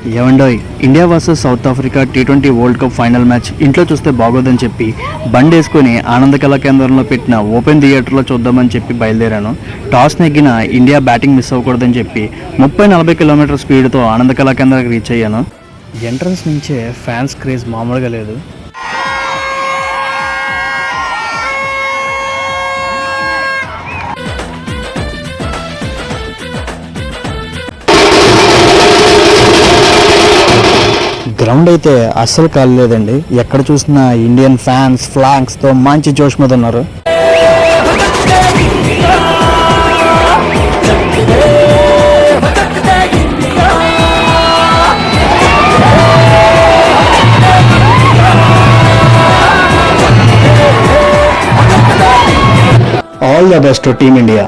ఏమండోయ్, India versus south Africa T20 world cup final match ఇంట్లో చూస్తే బాగోదని చెప్పి బండి వేసుకొని ఆనంద కళా కేంద్రంలో పెట్టిన ఓపెన్ థియేటర్లో చూద్దామని చెప్పి బయలుదేరాను. టాస్ నెగ్గిన ఇండియా బ్యాటింగ్ మిస్ అవ్వకూడదని చెప్పి 30-40 కిలోమీటర్ స్పీడ్తో ఆనంద కళా కేంద్రానికి రీచ్ అయ్యాను. ఎంట్రన్స్ నుంచే ఫ్యాన్స్ క్రేజ్ మామూలుగా లేదు. గ్రౌండ్ అయితే అస్సలు కాలేదండి. ఎక్కడ చూసినా ఇండియన్ ఫ్యాన్స్ ఫ్లాగ్స్తో మంచి జోష్ మీద ఉన్నారు. All the best team India.